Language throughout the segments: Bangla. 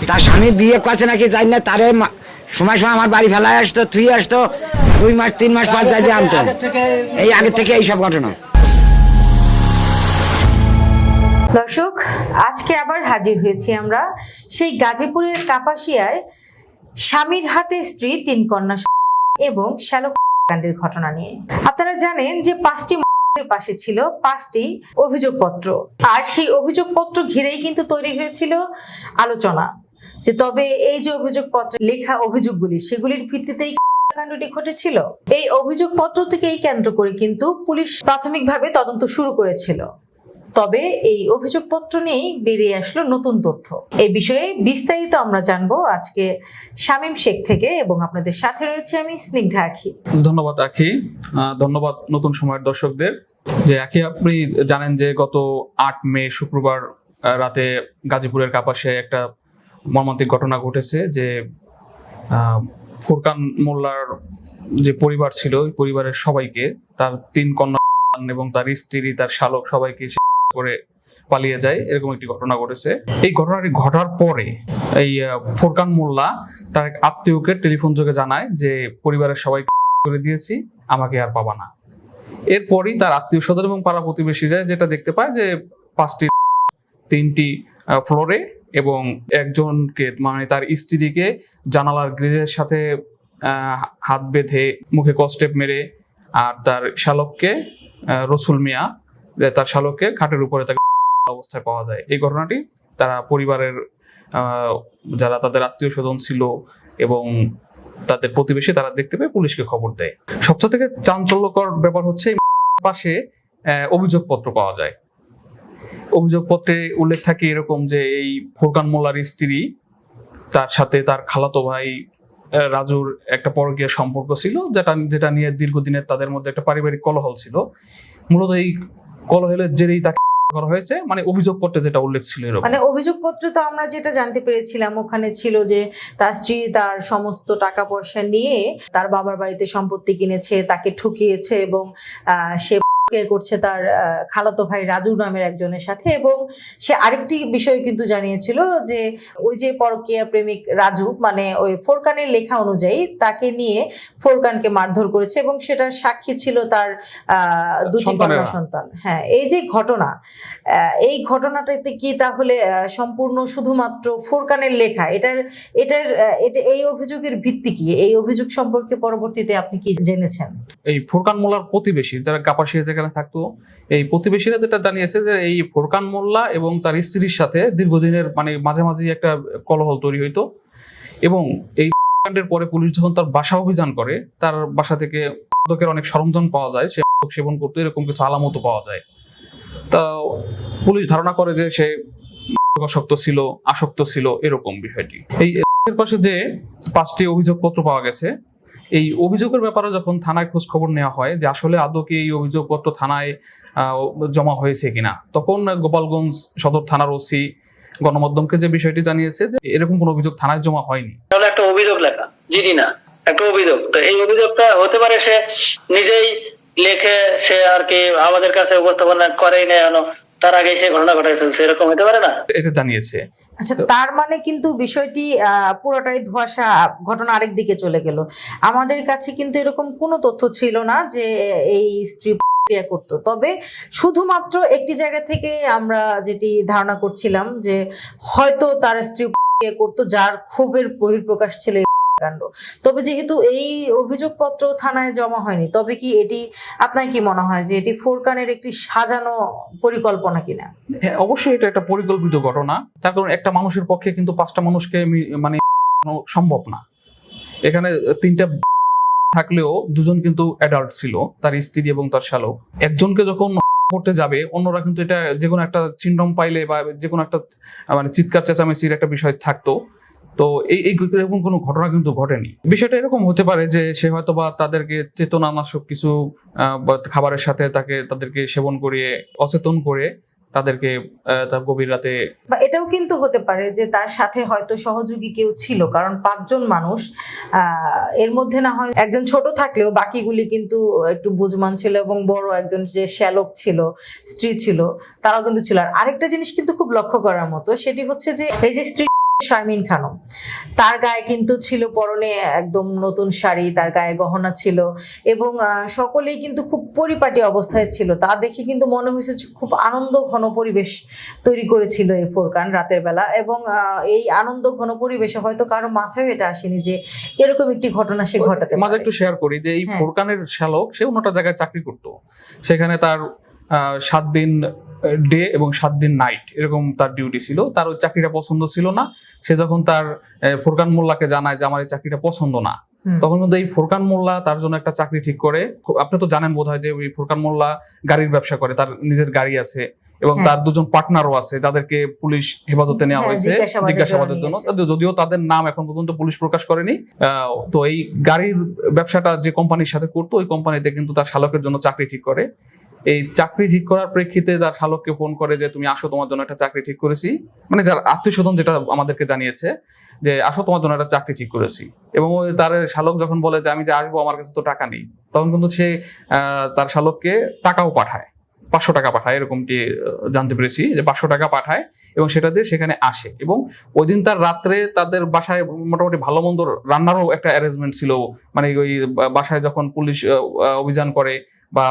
তার স্বামী বিয়ে করছে নাকি জানি না, তারে সময় সময় আমার বাড়ি ফেলায় আসতো, থুই আসতো, 2 মাস 3 মাস পর যাই যে আনতো। এই আগে থেকে এইসব ঘটনা। দর্শক, আজকে আবার হাজির হয়েছি আমরা সেই গাজীপুরের কাপাসিয়ায় স্বামীর হাতে স্ত্রী 3 কন্যা এবং শ্যালক কাণ্ডের ঘটনা নিয়ে। আপনারা জানেন যে 5টি পাশে ছিল 5টি অভিযোগপত্র, আর সেই অভিযোগপত্র ঘিরেই কিন্তু তৈরি হয়েছিল আলোচনা যে তবে এই যে অভিযোগপত্রে লেখা অভিযোগগুলি সেগুলির ভিত্তিতেই কাণ্ডটি ঘটেছিল। এই অভিযোগপত্র থেকেই কেন্দ্র করে কিন্তু পুলিশ প্রাথমিকভাবে তদন্ত শুরু করেছিল। তবে এই অভিযোগপত্র নিয়েই বেরিয়ে আসলো নতুন তথ্য। এই বিষয়ে বিস্তারিত আমরা জানবো আজকে শামীম শেখ থেকে, এবং আপনাদের সাথে রয়েছে আমি স্নিগ্ধা আখি। ধন্যবাদ আখি, ধন্যবাদ নতুন সময়ের দর্শকদের। যে আখি, আপনি জানেন যে গত 8 মে শুক্রবার রাতে গাজীপুরের কাপাসিয়ায় একটা মর্মান্তিক ঘটনা ঘটেছে, যে ফুরকান মোল্লার যে পরিবার ছিল, ওই পরিবারের সবাইকে, তার 3 কন্যা এবং তার স্ত্রী, তার শালক, সবাইকে করে পালিয়ে যায়, এরকম একটি ঘটনা ঘটেছে। এই ঘটনাটি ঘটার পরে এই ফুরকান মোল্লা তার এক আত্মীয়কে টেলিফোন যোগে জানায় যে পরিবারের সবাইকে করে দিয়েছি, আমাকে আর পাবা না। এরপরই তার আত্মীয় স্বজন এবং পাড়া প্রতিবেশী যায়, যেটা দেখতে পায় যে 3টি ফ্লোরে এবং একজনকে, মানে তার স্ত্রীকে জানালার গ্রিলের সাথে হাত বেঁধে মুখে কস্টেপ মেরে, আর তার শালককে, রসুল মিয়া, তার শালককে খাটের উপরে তাকে অবস্থায় পাওয়া যায়। এই ঘটনাটি তারা পরিবারের যারা তাদের আত্মীয় স্বজন ছিল এবং তাদের প্রতিবেশী, তারা দেখতে পেয়ে পুলিশকে খবর দেয়। সবচেয়ে থেকে চাঞ্চল্যকর ব্যাপার হচ্ছে পাশে অভিযোগপত্র পাওয়া যায়। অভিযোগপত্রে উল্লেখ থাকে এরকম যে এই ফুরকান মোল্লার স্ত্রী, তার সাথে তার খালাতো ভাই রাজুর একটা পরকীয়া সম্পর্ক ছিল, যেটা নিয়ে দীর্ঘদিনের তাদের মধ্যে একটা পারিবারিক কলহ ছিল। মূলত এই কলহের জেরেই তাকে করা হয়েছে, মানে অভিযোগপত্রে যেটা উল্লেখ ছিল এরকম। মানে অভিযোগপত্রে তো আমরা যেটা জানতে পেরেছিলাম, ওখানে ছিল যে তার স্ত্রী তার সমস্ত টাকা পয়সা নিয়ে তার বাবার বাড়িতে সম্পত্তি কিনেছে, তাকে ঠকিয়েছে এবং সে করছে তার খালাতো ভাই রাজু নামের একজনের সাথে। এবং সে আরেকটি বিষয় কিন্তু জানিয়েছিল যে ওই যে পরকীয়া প্রেমিক রাজু, মানে ওই ফোরকানের লেখা অনুযায়ী তাকে নিয়ে ফোরকানকে মারধর করেছে, এবং সেটার সাক্ষী ছিল তার 2টি কন্যা সন্তান। হ্যাঁ, এই যে ঘটনা, এই ঘটনাটাতে কি তাহলে সম্পূর্ণ শুধুমাত্র ফোরকানের লেখা? এটা এই অভিযোগের ভিত্তি কি? এই অভিযোগ সম্পর্কে পরবর্তীতে আপনি কি জেনেছেন? এই ফুরকান মোল্লার প্রতিবেশী যারা কাপাসিয়া যেখানে থাকতো, এই প্রতিবেশীরা যেটা জানিয়েছে যে এই ফুরকান মোল্লা এবং তার স্ত্রীর সাথে দীর্ঘদিনের, মানে মাঝে মাঝে একটা কলহ তৈরি হইতো। এবং এই কাণ্ডের পরে পুলিশ যখন তার বাসা অভিযান করে, তার বাসা থেকে মাদকের অনেক সরঞ্জাম পাওয়া যায়, সে মাদক সেবন করতো, এরকম কিছু আলামতও পাওয়া যায়। তা পুলিশ ধারণা করে যে সে আসক্ত ছিল এরকম বিষয়টি। এই পাশে যে 5টি অভিযোগপত্র পাওয়া গেছে, এই অভিযোগের ব্যাপারে যখন থানায় খোঁজ খবর নেওয়া হয় যে আসলে আদৌ কি এই অভিযোগপত্র থানায় জমা হয়েছে কিনা, তখন গোপালগঞ্জ সদর থানার ওসি গণমাধ্যমকে যে বিষয়টি জানিয়েছে যে এরকম কোনো অভিযোগ থানায় জমা হয়নি। তাহলে একটা অভিযোগ লেখা, জিডি না, একটা অভিযোগ। তো এই অভিযোগটা হতে পারে সে নিজেই লেখে, সে আর কি আমাদের কাছে উপস্থাপনা করেই না, তার আগে সে ঘটনা ঘটাই ফেলছে, এরকম হতে পারে না, এটা জানিয়েছে। আচ্ছা, তার মানে কিন্তু বিষয়টি পুরোটাই ধোঁয়াশা, ঘটনা আরেক দিকে চলে গেল। আমাদের কাছে কিন্তু এরকম কোনো তথ্য ছিল না যে এই স্ত্রী করতো। তবে শুধুমাত্র একটি জায়গা থেকে আমরা যেটি ধারণা করছিলাম যে হয়তো তার স্ত্রী করতো, যার ক্ষোভের বহিঃপ্রকাশ ছিল কাণ্ড। তবে যেহেতু এই অভিযোগপত্র থানায় জমা হয়নি, তবে কি এটি, আপনার কি মনে হয় যে এটি ফোরকানের একটি সাজানো পরিকল্পনা কিনা? হ্যাঁ, অবশ্যই এটা একটা পরিকল্পিত ঘটনা। তার কারণ একটা মানুষের পক্ষে কিন্তু 5টা মানুষকে মানে সম্ভব না। এখানে 3টা থাকলেও 2জন কিন্তু অ্যাডাল্ট ছিল, তার স্ত্রী এবং তার শালক। একজনকে যখন করতে যাবে, অন্যরা কিন্তু এটা যে কোনো একটা সিনড্রোম পাইলে বা যে কোনো একটা মানে চিৎকার চেঁচামেচির একটা বিষয় থাকতো। তো এরকম কোনো ঘটনা কিন্তু ঘটেনি। বিষয়টা এরকম হতে পারে যে সে হয়তো বা তাদেরকে চেতনানাশক কিছু খাবারের সাথে তাদেরকে সেবন করিয়ে অচেতন করে তাদেরকে তার গভীর রাতে, বা এটাও কিন্তু হতে পারে যে তার সাথে হয়তো সহযোগী কেউ ছিল, কারণ 5 জন মানুষ, এর মধ্যে না হয় একজন ছোট থাকলেও বাকিগুলি কিন্তু একটু বুঝমান ছিল, এবং বড় একজন যে শ্যালক ছিল, স্ত্রী ছিল, তারাও কিন্তু ছিল। আর আরেকটা জিনিস কিন্তু খুব লক্ষ্য করার মতো, সেটি হচ্ছে যে এই যে স্ত্রী শারমিন খানম, তার গায়ে কিন্তু ছিল পরনে একদম নতুন শাড়ি, তার গায়ে গহনা ছিল এবং সকলেই কিন্তু খুব পরিপাটি অবস্থায় ছিল। তা দেখে কিন্তু মনে হয়েছে যে খুব আনন্দ ঘন পরিবেশ তৈরি করেছিল এই ফোরকান রাতের বেলা। এবং এই আনন্দ ঘন পরিবেশে হয়তো কারো মাথায় এটা আসেনি যে এরকম একটি ঘটনা সে ঘটাতে মাঝে পারে। একটু শেয়ার করি যে এই হ্যাঁ। ফোরকানের শ্যালক সে অন্যটা জায়গায় চাকরি করতো, সেখানে তার 7 দিন ডে এবং 7 দিন নাইট এরকম তার ডিউটি ছিল। তার ওই চাকরিটা পছন্দ ছিল না। সে যখন তার ফোরকান মোল্লাকে জানায় যে আমার এই চাকরিটা পছন্দ না, তখন কিন্তু এই ফোরকান মোল্লা তার জন্য একটা চাকরি ঠিক করে। আপনি তো জানেন বোধহয় যে ওই ফোরকান মোল্লা গাড়ির ব্যবসা করে, তার নিজের গাড়ি আছে এবং তার 2জন পার্টনারও আছে যাদেরকে পুলিশ হেফাজতে নেওয়া হয়েছে জিজ্ঞাসাবাদের জন্য। যদিও তাদের নাম এখন পর্যন্ত পুলিশ প্রকাশ করেনি। তো এই গাড়ির ব্যবসাটা যে কোম্পানির সাথে করতো, ওই কোম্পানিতে কিন্তু তার শালকের জন্য চাকরি ঠিক করে। এই চাকরি ঠিক করার প্রেক্ষিতে তার শালককে ফোন করে যে তুমি আসো, তোমার জন্য একটা চাকরি ঠিক করেছি। মানে যার আত্মীয় স্বজন যেটা আমাদেরকে জানিয়েছে যে আসো, তোমার জন্য একটা চাকরি ঠিক করেছি। এবং ওই তার শালক যখন বলে যে আমি যে আসবো, আমার কাছে তো টাকা নেই, তখন কিন্তু সে তার শালককে টাকাও পাঠায়, 500 টাকা পাঠায়, এরকমটি জানতে পেরেছি যে 500 টাকা পাঠায় এবং সেটা দিয়ে সেখানে আসে। এবং ওই দিন তার রাত্রে তাদের বাসায় মোটামুটি ভালো মন্দ রান্নারও একটা অ্যারেঞ্জমেন্ট ছিল। মানে ওই বাসায় যখন পুলিশ অভিযান করে বা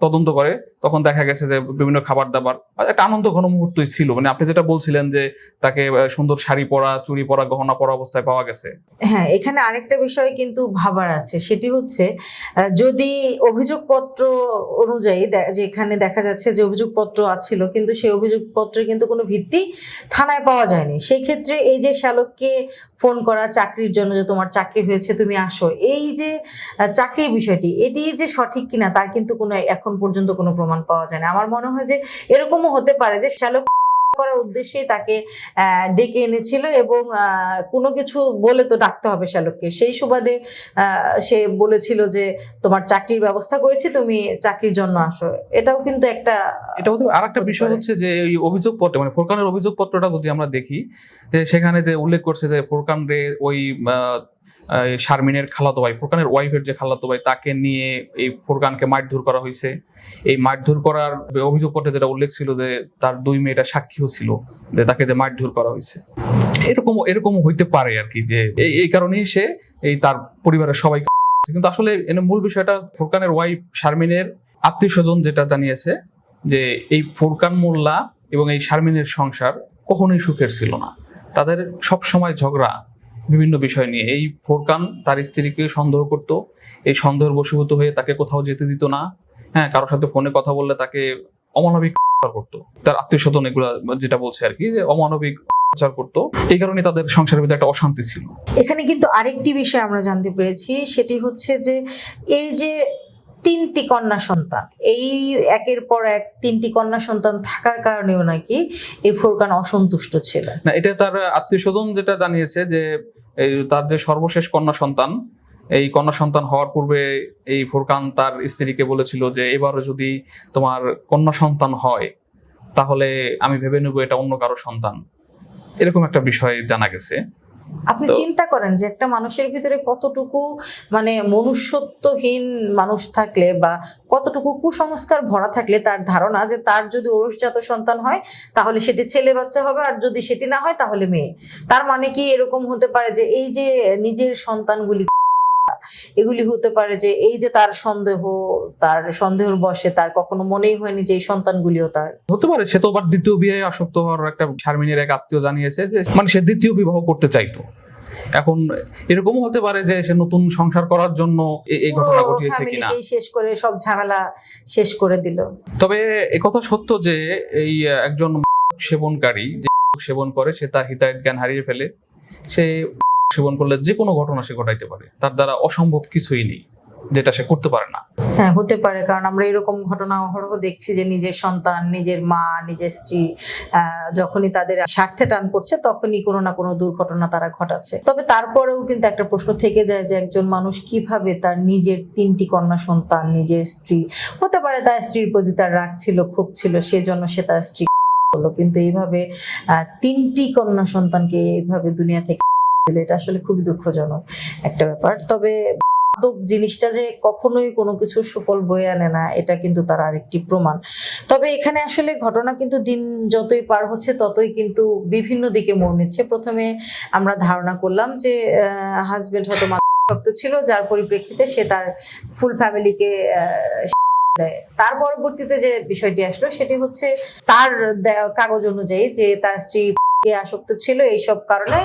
তদন্ত করে, তখন দেখা গেছে যে বিভিন্ন খাবার দাবার, একটা আনন্দ ঘন মুহূর্তই ছিল। মানে আপনি যেটা বলছিলেন যে তাকে সুন্দর শাড়ি পরা, চুড়ি পরা, গহনা পরা অবস্থায় পাওয়া গেছে। হ্যাঁ, এখানে আরেকটা বিষয় কিন্তু ভাবার আছে, সেটি হচ্ছে যদি অভিযোগপত্র অনুযায়ী যেখানে দেখা যাচ্ছে যে অভিযোগপত্র আছিল, কিন্তু সেই অভিযোগপত্রের কিন্তু কোনো ভিত্তি থানায় পাওয়া যায়নি, সেই ক্ষেত্রে এই যে শ্যালককে ফোন করা চাকরির জন্য যে তোমার চাকরি হয়েছে তুমি আসো, এই যে চাকরির বিষয়টি এটি যে সঠিক কিনা তার কিন্তু কোনো এখন পর্যন্ত কোনো প্রমাণ পাওয়া যায় না। আমার মনে হয় যে এরকমও হতে পারে যে শ্যালক করার উদ্দেশ্যেই তাকে ডেকে এনেছিল এবং কোনো কিছু বলে তো ডাকতে হবে শ্যালককে, সেই সুবাদে সে বলেছিল যে তোমার চাকরির ব্যবস্থা করেছি, তুমি চাকরির জন্য আসো। এটাও কিন্তু একটা আর একটা বিষয় হচ্ছে যে এই অভিযোগপত্র, মানে ফোরকানের অভিযোগপত্রটা যদি আমরা দেখি, যে সেখানে যে উল্লেখ করছে যে ফোরকান রে ওই শারমিনের খালাতো ভাই, ফোরকানের ওয়াইফের যে খালাতো ভাই, তাকে নিয়ে এই ফোরকানকে মারধর করা হয়েছে। এই মারধর করার অভিযোগপত্রে যেটা উল্লেখ ছিল যে তার 2 মেয়েটা সাক্ষীও ছিল যে তাকে যে মারধর করা হয়েছে। এরকম হইতে পারে আর কি, যে এই কারণেই সে এই তার পরিবারের সবাইকে। কিন্তু আসলে মূল বিষয়টা ফোরকানের ওয়াইফ শারমিনের আত্মীয় স্বজন যেটা জানিয়েছে যে এই ফোরকান মোল্লা এবং এই শারমিনের সংসার কখনোই সুখের ছিল না। তাদের সব সময় ঝগড়া বিভিন্ন বিষয় নিয়ে। এই ফোরকান তার স্ত্রীকে সন্দেহ করত, এই সন্দেহের বশীভূত হয়ে তাকে কোথাও যেতে দিত না। হ্যাঁ, কারোর সাথে ফোনে কথা বললে তাকে অমানবিক করতো। তার আত্মীয় স্বজন এগুলা যেটা বলছে আর কি, যে অমানবিক করতো। এই কারণে তাদের সংসারের ভিতরে একটা অশান্তি ছিল। এখানে কিন্তু আরেকটি বিষয় আমরা জানতে পেরেছি, সেটি হচ্ছে যে এই যে 3টি কন্যা সন্তান, এই একের পর এক 3টি কন্যা সন্তান থাকার কারণেও নাকি এই ফোরকান অসন্তুষ্ট ছিল না। এটা তার আত্মীয় স্বজন যেটা জানিয়েছে যে তার যে সর্বশেষ কন্যা সন্তান, এই কন্যা সন্তান হওয়ার পূর্বে এই ফোরকান তার স্ত্রীকে বলেছিল যে এবারও যদি তোমার কন্যা সন্তান হয় তাহলে আমি ভেবে নেব এটা অন্য কারো সন্তান। এরকম একটা বিষয় জানা গেছে। আপনি চিন্তা করেন যে একটা মানুষের ভিতরে কতটুকু মানে মনুষ্যত্বহীন মানুষ থাকলে বা কতটুকু কুসংস্কার ভরা থাকলে তার ধারণা যে তার যদি ওরসজাত সন্তান হয় তাহলে সেটি ছেলে বাচ্চা হবে, আর যদি সেটি না হয় তাহলে মেয়ে। তার মানে কি এরকম হতে পারে যে এই যে নিজের সন্তানগুলি, এগুলি হতে পারে যে এই যে তার সন্দেহের বশে তার কখনো মনেই হয়নি যে এই সন্তানগুলিও তার হতে পারে। সে তো আবার দ্বিতীয় বিয়ে আসক্ত হওয়ার একটা শারমিনের এক আত্মীয় জানিয়েছে যে মানে সে দ্বিতীয় বিবাহ করতে চাইতো। এখন এরকমও হতে পারে যে সে নতুন সংসার করার জন্য এই ঘটনা ঘটিয়েছে কিনা, শেষ করে সব ঝামেলা শেষ করে দিল। তবে একথা সত্য যে এই একজন সেবনকারী যে সেবন করে সে তার হিতাহিত জ্ঞান হারিয়ে ফেলে। সে সেবন করলে যে কোনো ঘটনা সে ঘটাইতে পারে, তার দ্বারা অসম্ভব কিছুই নেই যেটা সে করতে পারে না। হ্যাঁ, হতে পারে, কারণ আমরা এরকম ঘটনা অহরহ দেখছি যে নিজের সন্তান, নিজের মা, নিজের স্ত্রী যখনই তাদের স্বার্থে টান পড়ছে তখনই কোনো না কোনো দুর্ঘটনা তারা ঘটাচ্ছে। তবে তারপরেও কিন্তু একটা প্রশ্ন থেকে যায় যে একজন মানুষ কিভাবে তার নিজের 3টি কন্যা সন্তান, নিজের স্ত্রী, হতে পারে তার স্ত্রীর প্রতি তার রাগ ছিল, ক্ষোভ ছিল, সেজন্য সে তার স্ত্রী হলো, কিন্তু এইভাবে 3টি কন্যা সন্তানকে এইভাবে দুনিয়া থেকে, এটা আসলে খুবই দুঃখজনক একটা ব্যাপার। তবে মাদক জিনিসটা যে কখনোই কোনো কিছু সুফল বয়ে আনে না, এটা কিন্তু তার আরেকটি প্রমাণ। তবে এখানে আসলে ঘটনা কিন্তু দিন যতই পার হচ্ছে ততই কিন্তু বিভিন্ন দিকে মোড় নিচ্ছে। প্রথমে আমরা ধারণা করলাম যে হাজবেন্ড হয়তো মাদকাসক্ত ছিল, যার পরিপ্রেক্ষিতে সে তার ফুল ফ্যামিলিকে দেয়। তার পরবর্তীতে যে বিষয়টি আসলো সেটি হচ্ছে তার কাগজ অনুযায়ী যে তার স্ত্রী আসক্ত ছিল, এইসব কারণে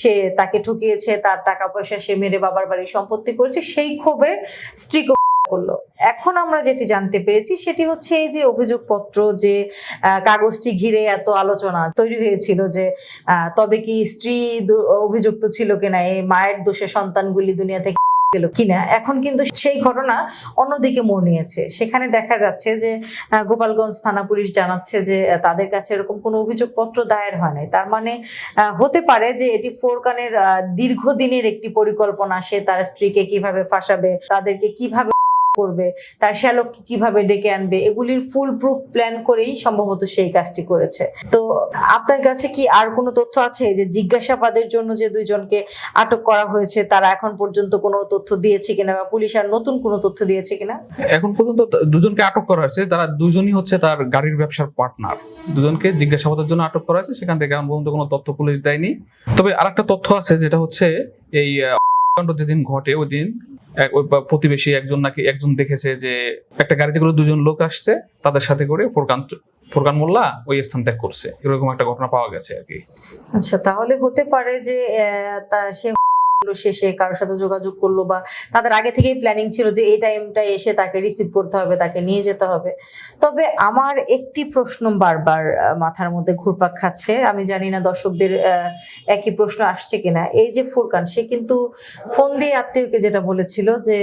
সে তাকে ঠকিয়েছে, তার টাকা পয়সা সে মেরে বাবার বাড়ি সম্পত্তি করেছে, সেই ক্ষোভে স্ত্রীকে করলো। এখন আমরা যেটি জানতে পেরেছি সেটি হচ্ছে এই যে অভিযোগপত্র, যে কাগজটি ঘিরে এত আলোচনা তৈরি হয়েছিল যে তবে কি স্ত্রী অভিযুক্ত ছিল কিনা, এই মায়ের দোষে সন্তানগুলি দুনিয়া থেকে গেল কিনা, এখন কিন্তু সেই ঘটনা অন্যদিকে মোড় নিয়েছে। সেখানে দেখা যাচ্ছে যে গোপালগঞ্জ থানা পুলিশ জানাচ্ছে যে তাদের কাছে এরকম কোনো অভিযোগপত্র দায়ের হয় নাই। তার মানে হতে পারে যে এটি ফোরকানের দীর্ঘদিনের একটি পরিকল্পনা, সে তার স্ত্রীকে কিভাবে ফাঁসাবে, তাদেরকে কিভাবে করবে, তার শ্যালককে কিভাবে ডেকে আনবে, এগুলির ফুল প্রুফ প্ল্যান করেই সম্ভবত সেই কাজটি করেছে। তো আপনার কাছে কি আর কোনো তথ্য আছে যে জিজ্ঞাসাবাদের জন্য যে দুইজনকে আটক করা হয়েছে তারা এখন পর্যন্ত কোনো তথ্য দিয়েছে কিনা, বা পুলিশ আর নতুন কোনো তথ্য দিয়েছে কিনা? এখন পর্যন্ত দুজনকে আটক করা হয়েছে, তারা দুজনই হচ্ছে তার গাড়ির ব্যবসার পার্টনার। দুজনকে জিজ্ঞাসাবাদের জন্য আটক করা হয়েছে, সেখান থেকে এখন পর্যন্ত কোনো তথ্য পুলিশ দেয়নি। তবে আরেকটা তথ্য আছে, যেটা হচ্ছে এই কাণ্ড যেদিন ঘটে ওই দিন প্রতিবেশী একজন দেখেছে যে একটা গাড়িতে করে দুজন লোক আসছে, তাদের সাথে করে ফোরকান মোল্লা ওই স্থান ত্যাগ করছে, এরকম একটা ঘটনা পাওয়া গেছে আর কি। আচ্ছা, তাহলে হতে পারে যে সে শেষে কারোর সাথে যোগাযোগ করলো, বা তাদের আগে থেকেই প্ল্যানিং ছিল যে এই টাইমটা এসে তাকে রিসিভ করতে হবে, তাকে নিয়ে যেতে হবে। তবে আমার একটি প্রশ্ন বারবার মাথার মধ্যে ঘুরপাক খাচ্ছে, আমি জানি না দর্শকদের একই প্রশ্ন আসছে কিনা। এই যে ফোরকান, সে কিন্তু ফোন দিয়ে আত্মীয়কে যেটা বলেছিল যে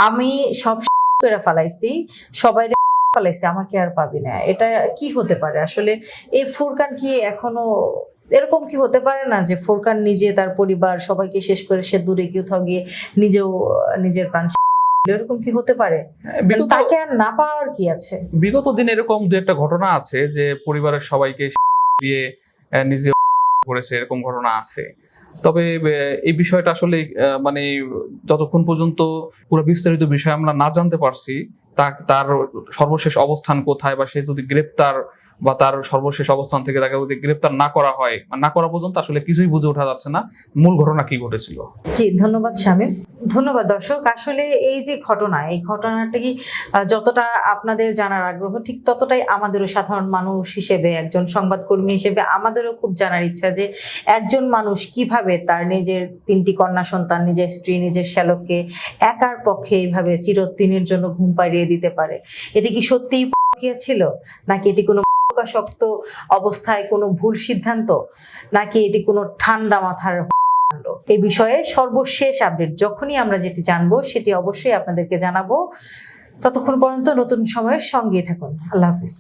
আমি সব করে ফালাইছি, সবাই ফালাইছি, আমাকে আর পাবি না, এটা কি হতে পারে আসলে? এই ফোরকান কি এখনো এরকম কি হতে পারে না যে ফোরকান নিজে, তার পরিবার সবাইকে শেষ করে সে দূরে কোথাও গিয়ে নিজেও নিজের প্রাণ, এরকম কি হতে পারে? তাকে আর না পাওয়ার কি আছে? বিগত দিন এরকম দু একটা ঘটনা আছে যে পরিবারের সবাইকে দিয়ে নিজে করেছে, এরকম ঘটনা আছে। তবে এই বিষয়টা আসলে মানে যতক্ষণ পর্যন্ত পুরো বিস্তারিত বিষয় আমরা না জানতে পারছি, তার সর্বশেষ অবস্থান কোথায়, বা সে যদি গ্রেপ্তার বা তার সর্বশেষ অবস্থান থেকে তাকে যদি গ্রেপ্তার না করা হয়, না করা পর্যন্ত আসলে কিছুই বুঝে ওঠা যাচ্ছে না মূল ঘটনা কি ঘটেছিল। জি, ধন্যবাদ শামীম। ধন্যবাদ দর্শক। আসলে এই যে ঘটনা, এই ঘটনাটা কি যতটা আপনাদের জানার আগ্রহ, ঠিক ততটাই আমাদেরও সাধারণ মানুষ হিসেবে, একজন সংবাদকর্মী হিসেবে আমাদেরও খুব জানার ইচ্ছা যে একজন মানুষ কিভাবে তার নিজের 3টি কন্যা সন্তান, নিজের স্ত্রী, নিজের শ্যালককে একার পক্ষে এইভাবে চিরদিনের জন্য ঘুম পাড়িয়ে দিতে পারে। এটি কি সত্যিই ছিল, নাকি এটি কোনো শক্ত অবস্থায় কোনো ভুল সিদ্ধান্ত, নাকি এটি কোনো ঠান্ডা মাথার? এই বিষয়ে সর্বশেষ আপডেট যখনই আমরা যেটি জানবো সেটি অবশ্যই আপনাদেরকে জানাবো। ততক্ষণ পর্যন্ত নতুন সময়ের সঙ্গেই থাকুন। আল্লাহ হাফিজ।